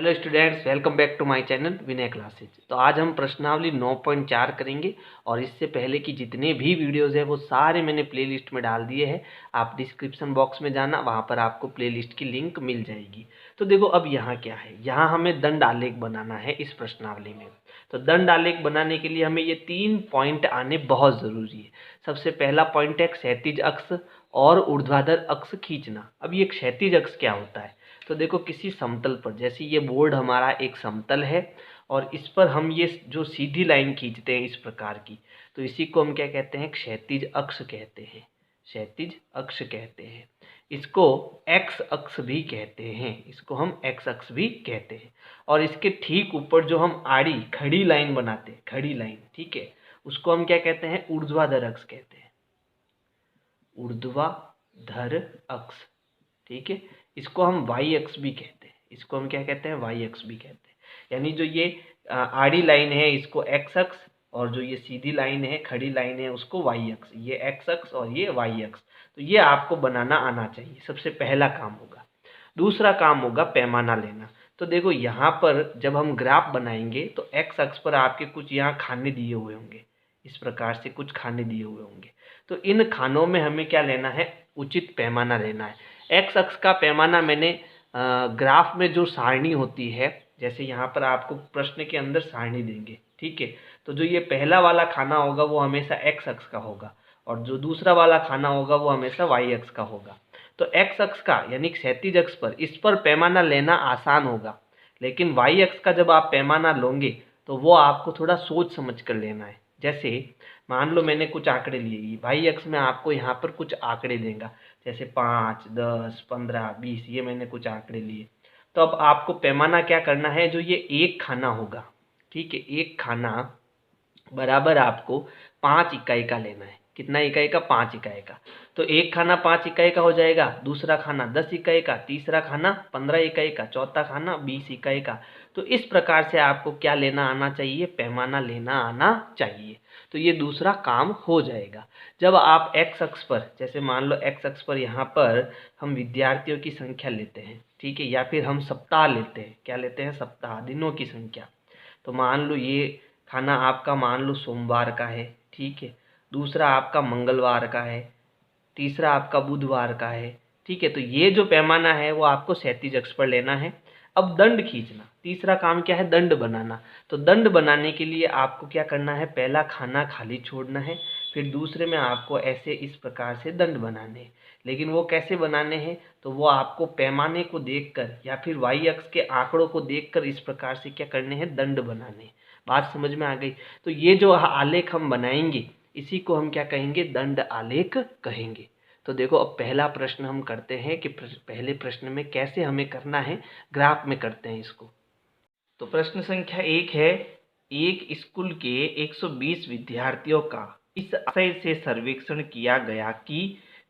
Hello students, welcome back to my channel Vinay classes. तो आज हम प्रश्नावली 9.4 करेंगे और इससे पहले की जितने भी वीडियोस है वो सारे मैंने प्लेलिस्ट में डाल दिए हैं। आप डिस्क्रिप्शन बॉक्स में जाना, वहाँ पर आपको प्लेलिस्ट की लिंक मिल जाएगी। तो देखो अब यहाँ क्या है, यहाँ हमें दंड आलेख बनाना है इस प्रश्नावली में। तो दंड आलेख बनाने के लिए हमें ये 3 पॉइंट आने बहुत ज़रूरी है। सबसे पहला पॉइंट है क्षैतिज अक्ष और ऊर्ध्वाधर अक्ष खींचना। अब ये क्षैतिज अक्ष क्या होता है, तो देखो किसी समतल पर, जैसे ये बोर्ड हमारा एक समतल है और इस पर हम ये जो सीधी लाइन खींचते हैं इस प्रकार की, तो इसी को हम क्या कहते हैं, क्षैतिज अक्ष कहते हैं। क्षैतिज अक्ष कहते हैं। इसको एक्स अक्ष भी कहते हैं, इसको हम एक्स अक्ष भी कहते हैं। और इसके ठीक ऊपर जो हम आड़ी खड़ी लाइन बनाते हैं, खड़ी लाइन, ठीक है, उसको हम क्या कहते हैं, ऊर्ध्वाधर अक्ष कहते हैं। ऊर्ध्वाधर अक्ष, ठीक है। इसको हम वाई अक्ष भी कहते हैं, इसको हम क्या कहते हैं, वाई अक्ष भी कहते हैं। यानी जो ये आड़ी लाइन है इसको एक्स अक्ष, और जो ये सीधी लाइन है, खड़ी लाइन है, उसको वाई अक्ष। ये एक्स अक्ष और ये वाई अक्ष। तो ये आपको बनाना आना चाहिए, सबसे पहला काम होगा। दूसरा काम होगा पैमाना लेना। तो देखो यहाँ पर जब हम ग्राफ बनाएंगे तो एक्स अक्ष पर आपके कुछ यहाँ खाने दिए हुए होंगे, इस प्रकार से कुछ खाने दिए हुए होंगे। तो इन खानों में हमें क्या लेना है, उचित पैमाना लेना है। एक्स अक्ष का पैमाना मैंने ग्राफ में जो सारणी होती है, जैसे यहाँ पर आपको प्रश्न के अंदर सारणी देंगे, ठीक है, तो जो ये पहला वाला खाना होगा वो हमेशा एक्स अक्ष का होगा और जो दूसरा वाला खाना होगा वो हमेशा वाई अक्ष का होगा। तो एक्स अक्ष का यानी क्षैतिज अक्ष पर, इस पर पैमाना लेना आसान होगा, लेकिन वाई अक्ष का जब आप पैमाना लोगे तो वो आपको थोड़ा सोच समझ कर लेना है। जैसे मान लो मैंने कुछ आंकड़े लिए, वाई अक्ष में आपको यहाँ पर कुछ आंकड़े देगा, जैसे 5, 10, 15, 20, ये मैंने कुछ आंकड़े लिए। तो अब आपको पैमाना क्या करना है, जो ये एक खाना होगा, ठीक है, एक खाना बराबर आपको 5 इकाई का लेना है। कितना इकाई का, 5 इकाई का। तो एक खाना 5 इकाई का हो जाएगा, दूसरा खाना 10 इकाई का, तीसरा खाना 15 इकाई का, चौथा खाना 20 इकाई का। तो इस प्रकार से आपको क्या लेना आना चाहिए, पैमाना लेना आना चाहिए। तो ये दूसरा काम हो जाएगा। जब आप एक्स अक्ष पर, जैसे मान लो एक्स अक्ष पर यहाँ पर हम विद्यार्थियों की संख्या लेते हैं, ठीक है, या फिर हम सप्ताह लेते हैं, क्या लेते हैं, सप्ताह, दिनों की संख्या। तो मान लो ये खाना आपका मान लो सोमवार का है, ठीक है, दूसरा आपका मंगलवार का है, तीसरा आपका बुधवार का है, ठीक है। तो ये जो पैमाना है वो आपको क्षैतिज अक्ष पर लेना है। अब दंड खींचना, तीसरा काम क्या है, दंड बनाना। तो दंड बनाने के लिए आपको क्या करना है, पहला खाना खाली छोड़ना है, फिर दूसरे में आपको ऐसे इस प्रकार से दंड बनाने हैं। लेकिन वो कैसे बनाने हैं, तो वो आपको पैमाने को देखकर या फिर वाई अक्ष के आंकड़ों को देखकर इस प्रकार से क्या करने हैं, दंड बनाने। बात समझ में आ गई। तो ये जो आलेख हम बनाएंगे इसी को हम क्या कहेंगे, दंड आलेख कहेंगे। तो देखो अब पहला प्रश्न हम करते हैं कि पहले प्रश्न में कैसे हमें करना है, ग्राफ में करते हैं इसको। तो प्रश्न संख्या 1 है, एक स्कूल के 120 विद्यार्थियों का इस आशय से सर्वेक्षण किया गया कि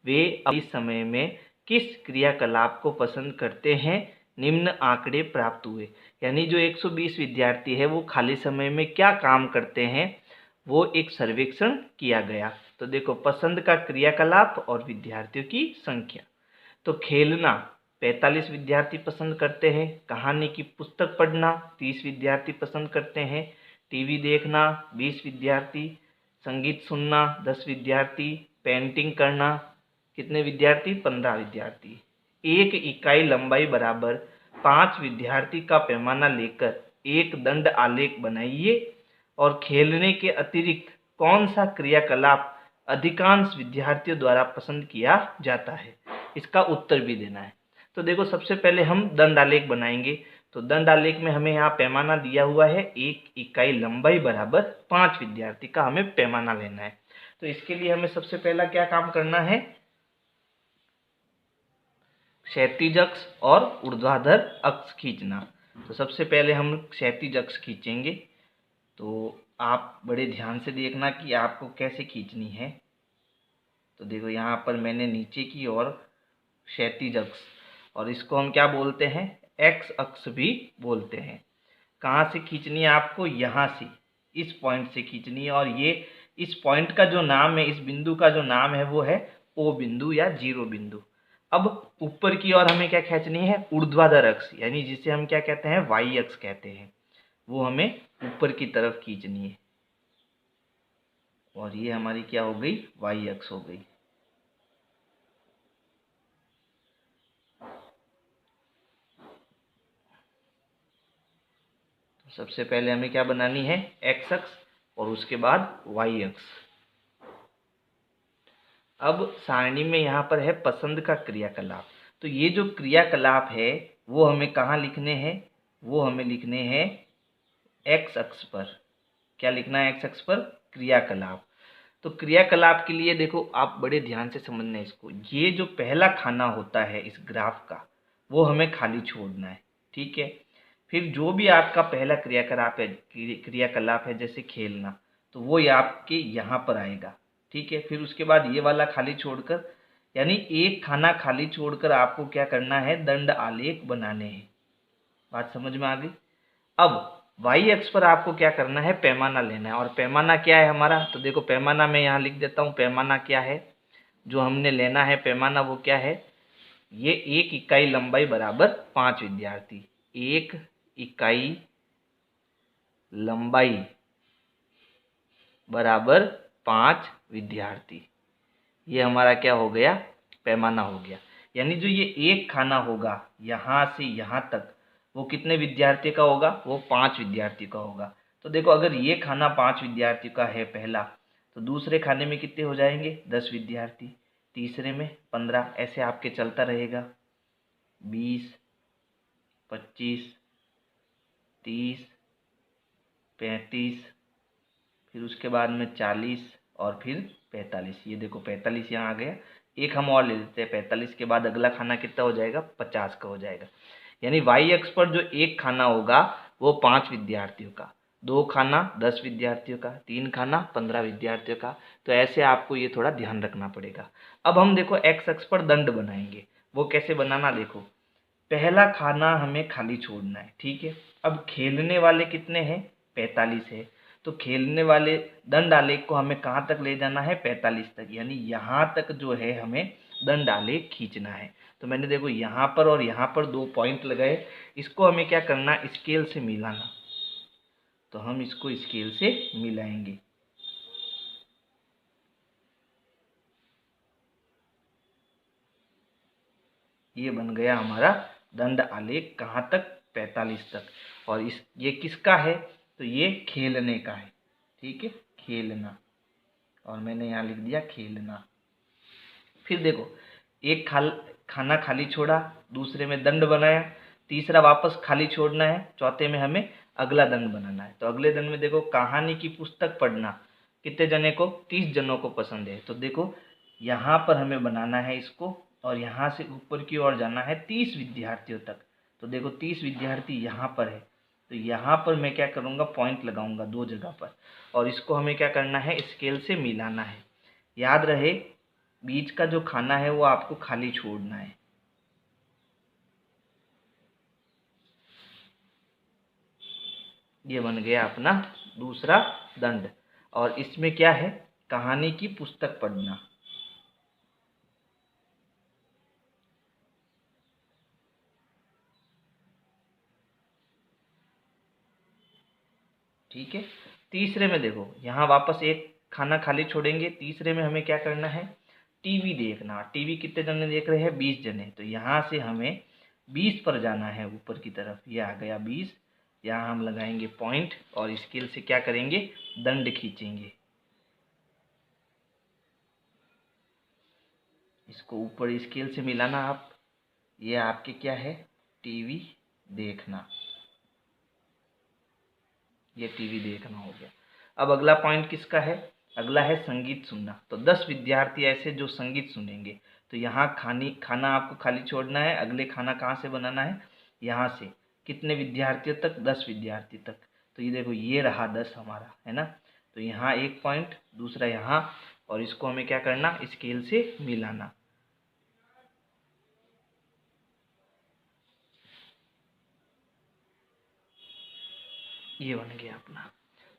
वे अपने समय में किस क्रियाकलाप को पसंद करते हैं, निम्न आंकड़े प्राप्त हुए। यानी जो 120 विद्यार्थी है वो खाली समय में क्या काम करते हैं, वो एक सर्वेक्षण किया गया। तो देखो पसंद का क्रियाकलाप और विद्यार्थियों की संख्या। तो खेलना 45 विद्यार्थी पसंद करते हैं, कहानी की पुस्तक पढ़ना 30 विद्यार्थी पसंद करते हैं, टीवी देखना 20 विद्यार्थी, संगीत सुनना 10 विद्यार्थी, पेंटिंग करना कितने विद्यार्थी, 15 विद्यार्थी। एक इकाई लंबाई बराबर 5 विद्यार्थी का पैमाना लेकर एक दंड आलेख बनाइए और खेलने के अतिरिक्त कौन सा क्रियाकलाप अधिकांश विद्यार्थियों द्वारा पसंद किया जाता है, इसका उत्तर भी देना है। तो देखो सबसे पहले हम दंड आलेख बनाएंगे। तो दंड आलेख में हमें यहाँ पैमाना दिया हुआ है, एक इकाई लंबाई बराबर 5 विद्यार्थी का हमें पैमाना लेना है। तो इसके लिए हमें सबसे पहला क्या काम करना है, क्षैतिज अक्ष और ऊर्ध्वाधर अक्ष खींचना। तो सबसे पहले हम क्षैतिज अक्ष खींचेंगे। तो आप बड़े ध्यान से देखना कि आपको कैसे खींचनी है। तो देखो यहाँ पर मैंने नीचे की ओर क्षैतिज अक्ष, और इसको हम क्या बोलते हैं, एक्स अक्ष भी बोलते हैं। कहाँ से खींचनी है आपको, यहाँ से, इस पॉइंट से खींचनी है। और ये इस पॉइंट का जो नाम है, इस बिंदु का जो नाम है वो है ओ बिंदु या जीरो बिंदु। अब ऊपर की ओर हमें क्या खींचनी है, ऊर्ध्वाधर अक्ष, यानी जिसे हम क्या कहते हैं, वाई अक्ष कहते हैं, वो हमें ऊपर की तरफ खींचनी है। और ये हमारी क्या हो गई, वाई अक्ष हो गई। तो सबसे पहले हमें क्या बनानी है, एक्स अक्ष, और उसके बाद वाई अक्ष। अब सारणी में यहाँ पर है पसंद का क्रियाकलाप। तो ये जो क्रियाकलाप है वो हमें कहाँ लिखने हैं, वो हमें लिखने हैं एक्स अक्ष पर। क्या लिखना है एक्स अक्ष पर, क्रियाकलाप। तो क्रियाकलाप के लिए देखो आप बड़े ध्यान से समझना है इसको। ये जो पहला खाना होता है इस ग्राफ का, वो हमें खाली छोड़ना है, ठीक है। फिर जो भी आपका पहला क्रियाकलाप है जैसे खेलना, तो वो ये आपके यहाँ पर आएगा, ठीक है। फिर उसके बाद ये वाला खाली छोड़कर, यानी एक खाना खाली छोड़कर आपको क्या करना है, दंड आलेख बनाने हैं। बात समझ में आ गई। अब वाई अक्ष पर आपको क्या करना है, पैमाना लेना है। और पैमाना क्या है हमारा, तो देखो पैमाना मैं यहाँ लिख देता हूँ। पैमाना क्या है, जो हमने लेना है पैमाना वो क्या है, ये 1 इकाई लंबाई बराबर 5 विद्यार्थी। 1 इकाई लंबाई बराबर 5 विद्यार्थी, ये हमारा क्या हो गया, पैमाना हो गया। यानी जो ये एक खाना होगा यहाँ से यहाँ तक, वो कितने विद्यार्थी का होगा, वो 5 विद्यार्थी का होगा। तो देखो अगर ये खाना 5 विद्यार्थी का है पहला, तो दूसरे खाने में कितने हो जाएंगे, 10 विद्यार्थी, तीसरे में 15, ऐसे आपके चलता रहेगा। 20, 25, 30, 35, फिर उसके बाद में 40 और फिर 45। ये देखो 45 यहाँ आ गया। एक हम और ले लेते हैं, 45 के बाद अगला खाना कितना हो जाएगा, 50 का हो जाएगा। यानी वाई अक्ष पर जो एक खाना होगा वो 5 विद्यार्थियों का, 2 खाना 10 विद्यार्थियों का, 3 खाना 15 विद्यार्थियों का। तो ऐसे आपको ये थोड़ा ध्यान रखना पड़ेगा। अब हम देखो एक्स अक्ष पर दंड बनाएंगे। वो कैसे बनाना, देखो पहला खाना हमें खाली छोड़ना है, ठीक है। अब खेलने वाले कितने हैं, 45 है। तो खेलने वाले दंड आलेख को हमें कहाँ तक ले जाना है, 45 तक, यानी यहाँ तक जो है हमें दंड आलेख खींचना है। तो मैंने देखो यहाँ पर और यहाँ पर 2 पॉइंट लगाए, इसको हमें क्या करना, स्केल से मिलाना। तो हम इसको स्केल से मिलाएंगे। ये बन गया हमारा दंड आलेख, कहाँ तक, 45 तक। और ये किसका है, तो ये खेलने का है, ठीक है, खेलना। और मैंने यहाँ लिख दिया खेलना। फिर देखो एक खाना खाली छोड़ा, दूसरे में दंड बनाया, तीसरा वापस खाली छोड़ना है, चौथे में हमें अगला दंड बनाना है। तो अगले दंड में देखो कहानी की पुस्तक पढ़ना कितने जने को, 30 जनों को पसंद है। तो देखो यहाँ पर हमें बनाना है इसको, और यहाँ से ऊपर की ओर जाना है 30 विद्यार्थियों तक। तो देखो 30 विद्यार्थी यहाँ पर है, तो यहाँ पर मैं क्या करूँगा, पॉइंट लगाऊंगा 2 जगह पर, और इसको हमें क्या करना है, स्केल से मिलाना है। याद रहे बीच का जो खाना है वो आपको खाली छोड़ना है। ये बन गया अपना दूसरा दंड। और इसमें क्या है, कहानी की पुस्तक पढ़ना। ठीक है। तीसरे में देखो यहाँ वापस एक खाना खाली छोड़ेंगे, तीसरे में हमें क्या करना है, टीवी देखना। टीवी कितने जने देख रहे हैं, 20 जने। तो यहाँ से हमें 20 पर जाना है ऊपर की तरफ, ये आ गया 20। यहाँ हम लगाएंगे पॉइंट और स्केल से क्या करेंगे, दंड खींचेंगे। इसको ऊपर स्केल से मिलाना आप। ये आपके क्या है, टीवी देखना। ये टीवी देखना हो गया। अब अगला पॉइंट किसका है, अगला है संगीत सुनना। तो 10 विद्यार्थी ऐसे जो संगीत सुनेंगे। तो यहाँ खाना आपको खाली छोड़ना है, अगले खाना कहाँ से बनाना है, यहाँ से। कितने विद्यार्थियों तक, 10 विद्यार्थी तक। तो ये देखो ये रहा 10 हमारा, है ना। तो यहाँ एक पॉइंट, दूसरा यहाँ, और इसको हमें क्या करना, स्केल से मिलाना। ये बन गया अपना।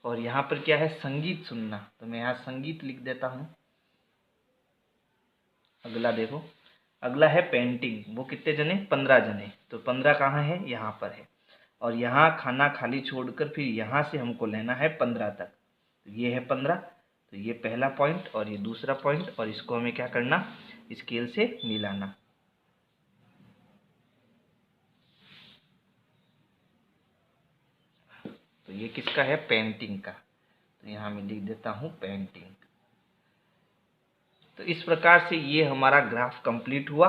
और यहाँ पर क्या है, संगीत सुनना। तो मैं यहाँ संगीत लिख देता हूँ। अगला देखो अगला है पेंटिंग, वो कितने जने, 15 जने। तो 15 कहाँ है, यहाँ पर है। और यहाँ खाना खाली छोड़कर फिर यहाँ से हमको लेना है 15 तक। तो ये है 15, तो ये पहला पॉइंट और ये दूसरा पॉइंट, और इसको हमें क्या करना, स्केल से मिलाना। तो ये किसका है, पेंटिंग का। तो यहाँ मैं लिख देता हूँ पेंटिंग। तो इस प्रकार से ये हमारा ग्राफ कंप्लीट हुआ।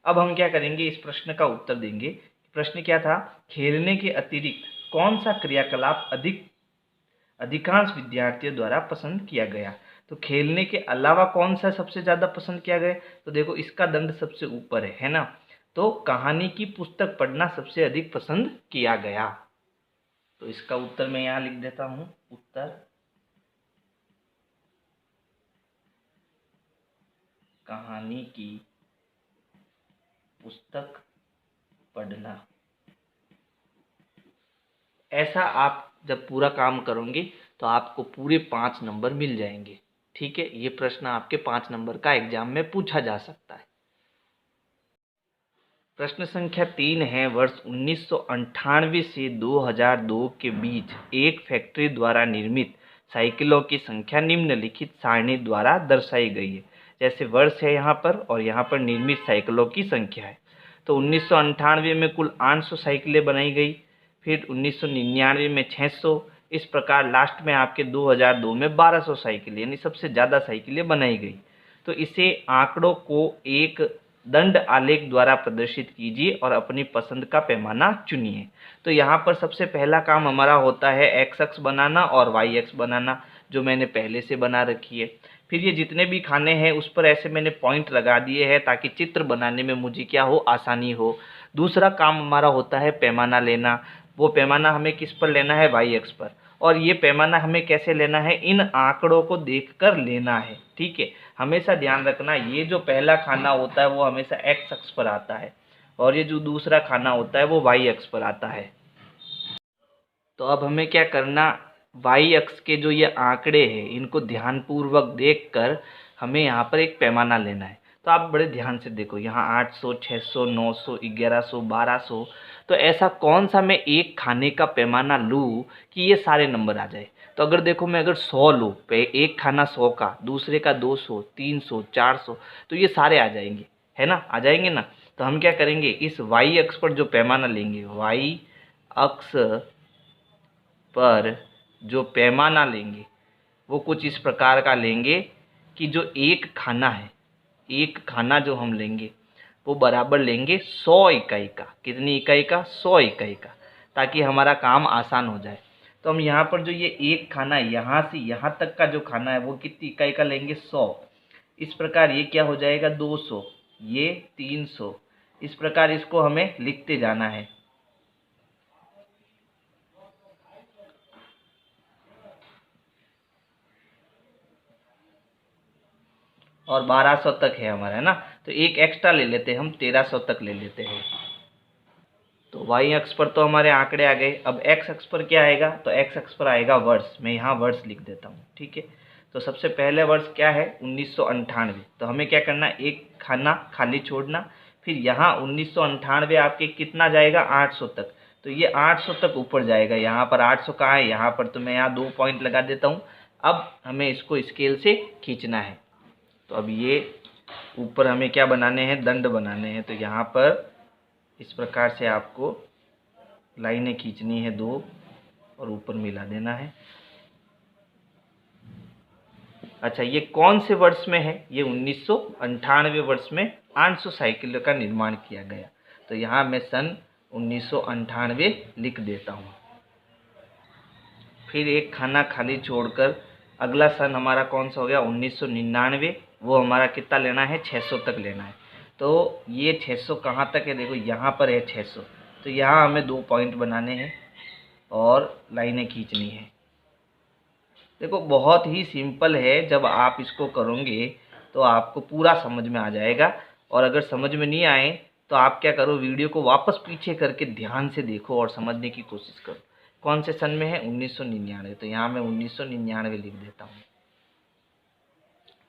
अब हम क्या करेंगे, इस प्रश्न का उत्तर देंगे। प्रश्न क्या था, खेलने के अतिरिक्त कौन सा क्रियाकलाप अधिकांश विद्यार्थियों द्वारा पसंद किया गया। तो खेलने के अलावा कौन सा सबसे ज़्यादा पसंद किया गया, तो देखो इसका दंड सबसे ऊपर है ना। तो कहानी की पुस्तक पढ़ना सबसे अधिक पसंद किया गया। तो इसका उत्तर मैं यहाँ लिख देता हूँ, उत्तर कहानी की पुस्तक पढ़ना। ऐसा आप जब पूरा काम करोगे तो आपको पूरे 5 नंबर मिल जाएंगे। ठीक है, ये प्रश्न आपके 5 नंबर का एग्जाम में पूछा जा सकता है। प्रश्न संख्या 3 है, वर्ष 1998 से 2002 के बीच एक फैक्ट्री द्वारा निर्मित साइकिलों की संख्या निम्नलिखित सारणी द्वारा दर्शाई गई है। जैसे वर्ष है यहाँ पर और यहाँ पर निर्मित साइकिलों की संख्या है। तो 1998 में कुल 800 साइकिलें बनाई गई, फिर 1999 में 600, इस प्रकार लास्ट में आपके 2002 में 1200 साइकिल, यानी सबसे ज़्यादा साइकिलें बनाई गई। तो इसे आंकड़ों को एक दंड आलेख द्वारा प्रदर्शित कीजिए और अपनी पसंद का पैमाना चुनिए। तो यहाँ पर सबसे पहला काम हमारा होता है एक्स अक्ष बनाना और वाई अक्ष बनाना, जो मैंने पहले से बना रखी है। फिर ये जितने भी खाने हैं उस पर ऐसे मैंने पॉइंट लगा दिए हैं ताकि चित्र बनाने में मुझे क्या हो, आसानी हो। दूसरा काम हमारा होता है पैमाना लेना। वो पैमाना हमें किस पर लेना है, वाई अक्ष पर। और ये पैमाना हमें कैसे लेना है, इन आंकड़ों को देखकर लेना है। ठीक है, हमेशा ध्यान रखना, ये जो पहला खाना होता है वो हमेशा एक्स अक्ष पर आता है और ये जो दूसरा खाना होता है वो वाई अक्ष पर आता है। तो अब हमें क्या करना, वाई अक्ष के जो ये आंकड़े हैं इनको ध्यानपूर्वक देखकर हमें यहाँ पर एक पैमाना लेना है। तो आप बड़े ध्यान से देखो, यहाँ 800, 600, 900, 1100, 1200। तो ऐसा कौन सा मैं एक खाने का पैमाना लूँ कि ये सारे नंबर आ जाए। तो अगर देखो मैं अगर 100 लूँ, एक खाना 100 का, दूसरे का 200, 300, 400, तो ये सारे आ जाएंगे, है ना, आ जाएंगे ना। तो हम क्या करेंगे, इस वाई अक्ष पर जो पैमाना लेंगे, वाई अक्ष पर जो पैमाना लेंगे वो कुछ इस प्रकार का लेंगे कि जो एक खाना है, एक खाना जो हम लेंगे वो बराबर लेंगे 100 इकाई का। कितनी इकाई का, 100 इकाई का, ताकि हमारा काम आसान हो जाए। तो हम यहाँ पर जो ये एक खाना है, यहाँ से यहाँ तक का जो खाना है वो कितनी इकाई का लेंगे, 100। इस प्रकार ये क्या हो जाएगा, 200, ये 300। इस प्रकार इसको हमें लिखते जाना है। और 1200 तक है हमारा, है ना। तो एक एक्स्ट्रा ले लेते हैं हम, 1300 तक ले लेते हैं। तो वाई अक्ष पर तो हमारे आंकड़े आ गए। अब एक्स अक्ष पर क्या आएगा, तो एक्स अक्ष पर आएगा वर्ष। मैं यहाँ वर्ष लिख देता हूँ, ठीक है। तो सबसे पहले वर्ष क्या है, 1998। तो हमें क्या करना, एक खाना खाली छोड़ना। फिर यहाँ 1998 आपके कितना जाएगा, 800 तक। तो ये 800 तक ऊपर जाएगा। यहाँ पर 800 कहाँ है, यहाँ पर। तो मैं यहाँ 2 पॉइंट लगा देता हूँ। अब हमें इसको स्केल से खींचना है। तो अब ये ऊपर हमें क्या बनाने हैं, दंड बनाने हैं। तो यहाँ पर इस प्रकार से आपको लाइनें खींचनी है 2 और ऊपर मिला देना है। अच्छा, ये कौन से वर्ष में है, ये 1998 वर्ष में 800 साइकिल का निर्माण किया गया। तो यहाँ मैं सन 1998 लिख देता हूँ। फिर एक खाना खाली छोड़कर अगला सन हमारा कौन सा हो गया, 1999। वो हमारा कितना लेना है, 600 तक लेना है। तो ये 600 कहाँ तक है, देखो यहाँ पर है 600। तो यहाँ हमें 2 पॉइंट बनाने हैं और लाइनें खींचनी है। देखो बहुत ही सिंपल है, जब आप इसको करोगे तो आपको पूरा समझ में आ जाएगा। और अगर समझ में नहीं आए तो आप क्या करो, वीडियो को वापस पीछे करके ध्यान से देखो और समझने की कोशिश करो। कौन से सन में है, 1999। तो यहाँ मैं 1999 लिख देता हूँ।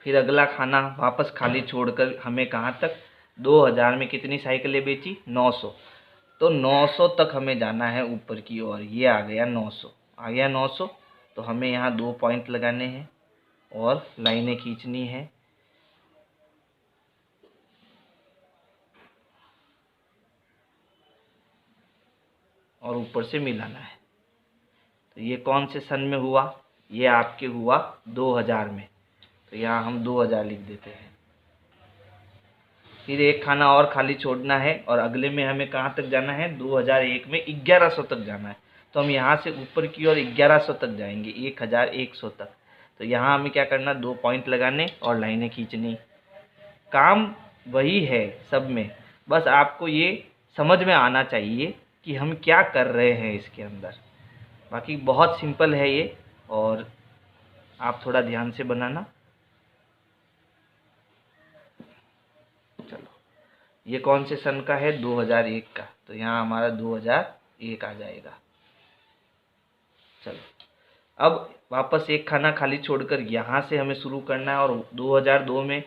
फिर अगला खाना वापस खाली छोड़कर हमें कहाँ तक, 2000 में कितनी साइकिलें बेची? 900। तो 900 तक हमें जाना है ऊपर की ओर। ये आ गया 900, आ गया 900। तो हमें यहाँ 2 पॉइंट लगाने हैं और लाइनें खींचनी है। और ऊपर से मिलाना है। तो ये कौन से सन में हुआ? ये आपके हुआ 2000 में। तो यहाँ हम 2000 लिख देते हैं। फिर एक खाना और खाली छोड़ना है और अगले में हमें कहाँ तक जाना है? 2001 में 1100 तक जाना है। तो हम यहाँ से ऊपर की ओर 1100 तक जाएंगे, 1100 तक। तो यहाँ हमें क्या करना? 2 पॉइंट लगाने और लाइनें खींचनी। काम वही है सब में, बस आपको ये समझ में आना चाहिए कि हम क्या कर रहे हैं इसके अंदर। बाकी बहुत सिंपल है ये, और आप थोड़ा ध्यान से बनाना। चलो, ये कौन से सन का है? 2001 का। तो यहाँ हमारा 2001 आ जाएगा। चलो, अब वापस एक खाना खाली छोड़कर यहाँ से हमें शुरू करना है। और 2002 में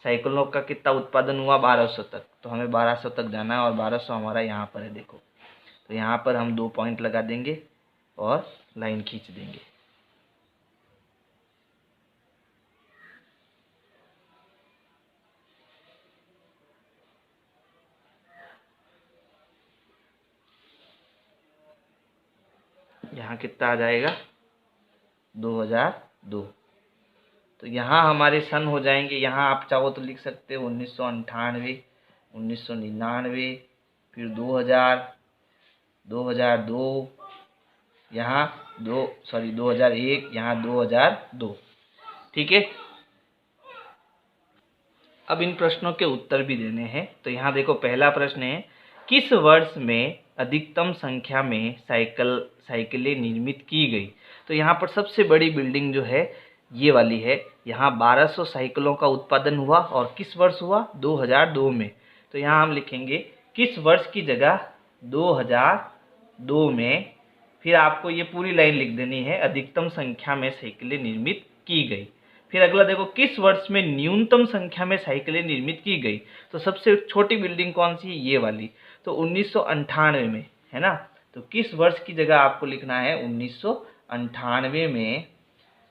साइकिलों का कितना उत्पादन हुआ? 1200 तक। तो हमें 1200 तक जाना है और 1200 हमारा यहाँ पर है, देखो। तो यहाँ पर हम 2 पॉइंट लगा देंगे और लाइन खींच देंगे। यहाँ कितना आ जाएगा? 2002। तो यहाँ हमारे सन हो जाएंगे। यहाँ आप चाहो तो लिख सकते हो 1998, 1999, फिर 2000, 2002, यहाँ 2001, यहाँ 2002। ठीक है। अब इन प्रश्नों के उत्तर भी देने हैं। तो यहाँ देखो, पहला प्रश्न है, किस वर्ष में अधिकतम संख्या में साइकिलें निर्मित की गई? तो यहाँ पर सबसे बड़ी बिल्डिंग जो है ये वाली है। यहाँ 1200 साइकिलों का उत्पादन हुआ और किस वर्ष हुआ? 2002 में। तो यहाँ हम लिखेंगे किस वर्ष की जगह 2002 में। फिर आपको ये पूरी लाइन लिख देनी है, अधिकतम संख्या में साइकिलें निर्मित की गई। फिर अगला देखो, किस वर्ष में न्यूनतम संख्या में साइकिलें निर्मित की गई? तो सबसे छोटी बिल्डिंग कौन सी? ये वाली। तो 1998 में, है ना। तो किस वर्ष की जगह आपको लिखना है? 1998 में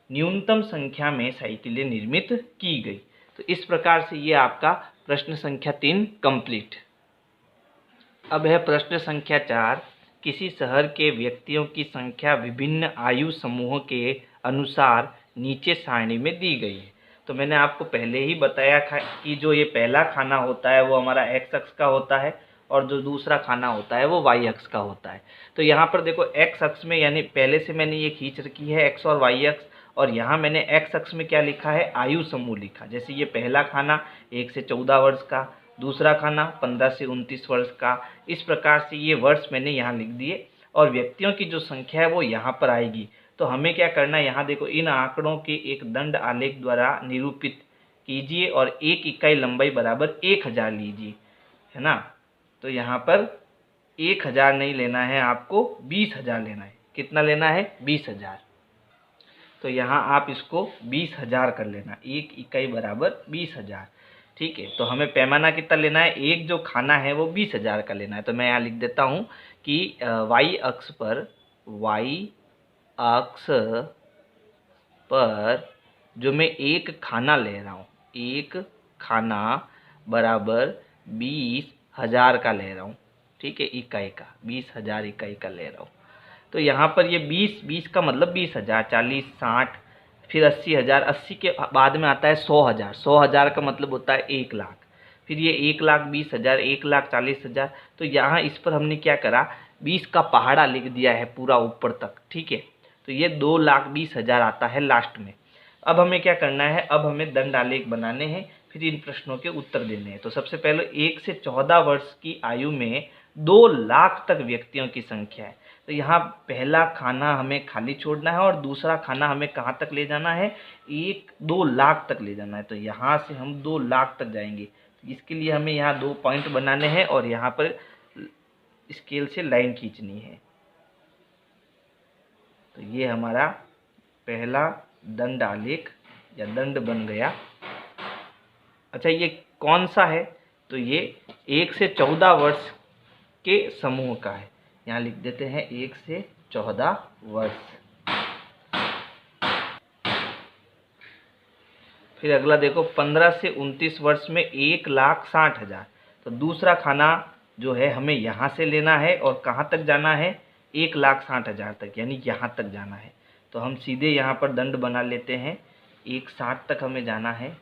न्यूनतम संख्या में साइकिलें निर्मित की गई। तो इस प्रकार से ये आपका प्रश्न संख्या 3 कंप्लीट। अब है प्रश्न संख्या 4। किसी शहर के व्यक्तियों की संख्या विभिन्न आयु समूहों के अनुसार नीचे सारणी में दी गई है। तो मैंने आपको पहले ही बताया कि जो ये पहला खाना होता है वो हमारा एक्स अक्ष का होता है और जो दूसरा खाना होता है वो वाई अक्ष का होता है। तो यहाँ पर देखो, एक्स अक्ष में यानी पहले से मैंने ये खींच रखी है एक्स और वाई अक्ष, और यहाँ मैंने एक्स अक्ष में क्या लिखा है? आयु समूह लिखा। जैसे ये पहला खाना 1 से 14 वर्ष का, दूसरा खाना 15 से 29 वर्ष का। इस प्रकार से ये वर्ष मैंने यहाँ लिख दिए और व्यक्तियों की जो संख्या है वो यहाँ पर आएगी। तो हमें क्या करना है? यहाँ देखो, इन आंकड़ों के एक दंड आलेख द्वारा निरूपित कीजिए और 1 इकाई लंबाई बराबर 1000 लीजिए, है ना। तो यहाँ पर 1000 नहीं लेना है, आपको 20,000 लेना है। कितना लेना है? 20,000। तो यहाँ आप इसको 20,000 कर लेना, 1 इकाई बराबर 20,000। ठीक है। तो हमें पैमाना कितना लेना है? एक जो खाना है वो 20,000 का लेना है। तो मैं यहाँ लिख देता हूँ कि वाई अक्ष पर जो मैं एक खाना ले रहा हूँ, एक खाना बराबर 20,000 का ले रहा हूँ। ठीक है, इकाई का 20,000 इकाई का ले रहा हूँ। तो यहाँ पर ये 20 का मतलब 20,000, 40, 60, फिर 80,000। 80 के बाद में आता है 100,000। 100,000 का मतलब होता है 1 लाख। फिर ये 1,20,000, 1,40,000। तो यहाँ इस पर हमने क्या करा? 20 का पहाड़ा लिख दिया है पूरा ऊपर तक। ठीक है। तो ये 2,20,000 आता है लास्ट में। अब हमें क्या करना है? अब हमें दंड आलेख बनाने हैं, फिर इन प्रश्नों के उत्तर देने हैं। तो सबसे पहले 1 से 14 वर्ष की आयु में 2 लाख तक व्यक्तियों की संख्या है। तो यहाँ पहला खाना हमें खाली छोड़ना है और दूसरा खाना हमें कहाँ तक ले जाना है? 2 लाख तक ले जाना है। तो यहाँ से हम 2 लाख तक जाएंगे। इसके लिए हमें यहाँ 2 पॉइंट बनाने हैं और यहाँ पर स्केल से लाइन खींचनी है। तो ये हमारा पहला दंड आलेख या दंड बन गया। अच्छा, ये कौन सा है? तो ये 1 से 14 वर्ष के समूह का है। यहाँ लिख देते हैं 1 से 14 वर्ष। फिर अगला देखो 15 से 29 वर्ष में 1,60,000। तो दूसरा खाना जो है हमें यहाँ से लेना है और कहाँ तक जाना है, 1,60,000 तक, यानी यहाँ तक जाना है। तो हम सीधे यहाँ पर दंड बना लेते हैं, 1,60 तक हमें जाना है।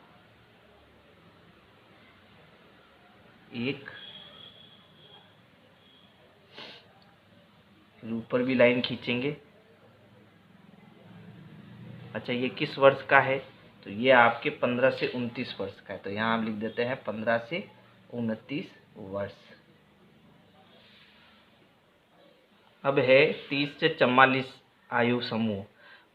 ऊपर भी लाइन खींचेंगे। अच्छा, ये किस वर्ष का है, तो ये आपके 15 से 29 वर्ष का है। तो यहाँ हम लिख देते हैं 15 से 29 वर्ष। अब है 30 से 44 आयु समूह,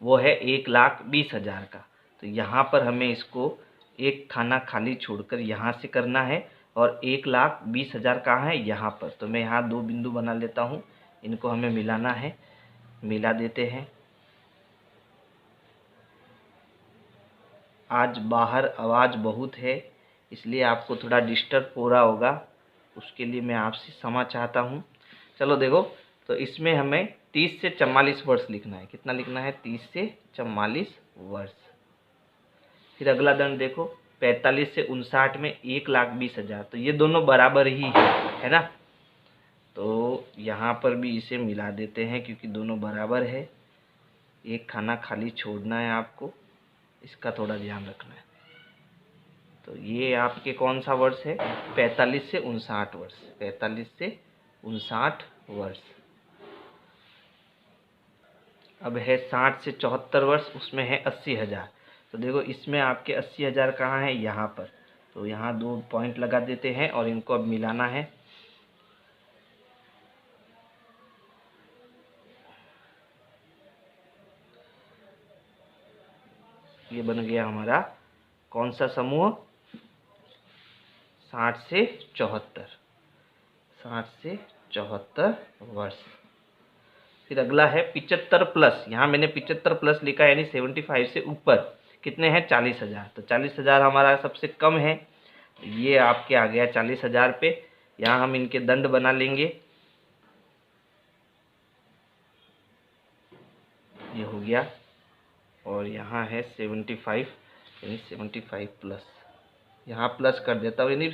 वो है 1,20,000 का। तो यहाँ पर हमें इसको एक खाना खाली छोड़कर यहाँ से करना है और 1,20,000 कहाँ है, यहाँ पर। तो मैं यहाँ 2 बिंदु बना लेता हूँ, इनको हमें मिलाना है, मिला देते हैं। आज बाहर आवाज़ बहुत है, इसलिए आपको थोड़ा डिस्टर्ब हो रहा होगा, उसके लिए मैं आपसे क्षमा चाहता हूँ। चलो देखो, तो इसमें हमें 30 से 44 वर्ष लिखना है। कितना लिखना है, 30 से 44 वर्ष। फिर अगला दंड देखो, 45 से 59 में 1,20,000। तो ये दोनों बराबर ही है ना। तो यहाँ पर भी इसे मिला देते हैं क्योंकि दोनों बराबर है। एक खाना खाली छोड़ना है आपको, इसका थोड़ा ध्यान रखना है। तो ये आपके कौन सा वर्ष है, 45 से 59 वर्ष। 45 से 59 वर्ष। अब है 60 से 74 वर्ष, उसमें है 80,000। तो देखो इसमें आपके 80,000 कहाँ है, यहाँ पर। तो यहाँ 2 पॉइंट लगा देते हैं और इनको अब मिलाना है। ये बन गया हमारा कौन सा समूह, 60 से 74। 60 से 74 वर्ष। फिर अगला है 75 प्लस। यहाँ मैंने 75 प्लस लिखा, यानी 75 से ऊपर कितने हैं, 40,000। तो 40,000 हमारा सबसे कम है, ये आपके आ गया 40,000 पे। यहाँ हम इनके दंड बना लेंगे, ये हो गया। और यहाँ है 75, यानी 75 प्लस, यहाँ प्लस कर देता हूँ, यानी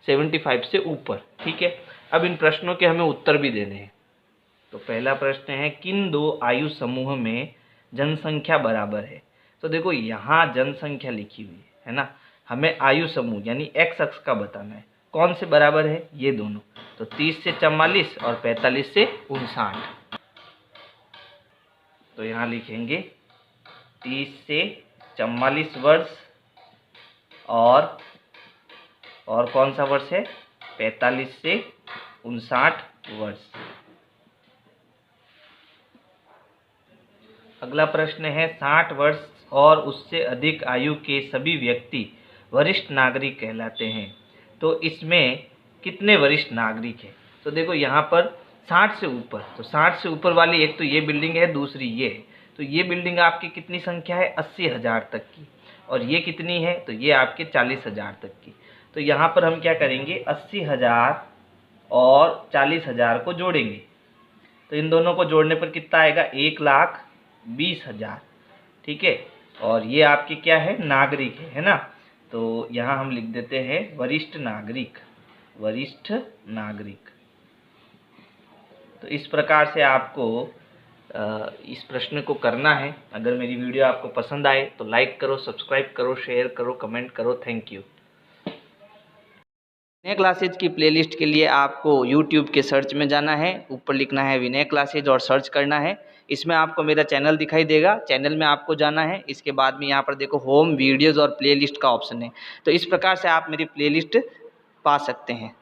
75 से ऊपर। ठीक है, अब इन प्रश्नों के हमें उत्तर भी देने हैं। तो पहला प्रश्न है, किन 2 आयु समूह में जनसंख्या बराबर है। तो देखो यहाँ जनसंख्या लिखी हुई है ना, हमें आयु समूह यानी एक्स अक्ष का बताना है, कौन से बराबर है, ये दोनों। तो 30 से 44 और 45 से 59। तो यहाँ लिखेंगे 30 से 44 वर्ष और कौन सा वर्ष है, 45 से 59 वर्ष। अगला प्रश्न है, 60 वर्ष और उससे अधिक आयु के सभी व्यक्ति वरिष्ठ नागरिक कहलाते हैं। तो इसमें कितने वरिष्ठ नागरिक हैं। तो देखो यहाँ पर 60 से ऊपर, तो 60 से ऊपर वाली एक तो ये बिल्डिंग है, दूसरी ये है। तो ये बिल्डिंग आपकी कितनी संख्या है, 80,000 तक की। और ये कितनी है, तो ये आपके 40,000 तक की। तो यहाँ पर हम क्या करेंगे, 80,000 और 40,000 को जोड़ेंगे। तो इन दोनों को जोड़ने पर कितना आएगा, 1,20,000। ठीक है, और ये आपके क्या है, नागरिक है ना। तो यहाँ हम लिख देते हैं वरिष्ठ नागरिक, वरिष्ठ नागरिक। तो इस प्रकार से आपको इस प्रश्न को करना है। अगर मेरी वीडियो आपको पसंद आए तो लाइक करो, सब्सक्राइब करो, शेयर करो, कमेंट करो। Thank you. विनय क्लासेज की प्लेलिस्ट के लिए आपको YouTube के सर्च में जाना है, ऊपर लिखना है विनय क्लासेज और सर्च करना है। इसमें आपको मेरा चैनल दिखाई देगा, चैनल में आपको जाना है। इसके बाद में यहाँ पर देखो होम, वीडियोज़ और प्लेलिस्ट का ऑप्शन है। तो इस प्रकार से आप मेरी प्लेलिस्ट पा सकते हैं।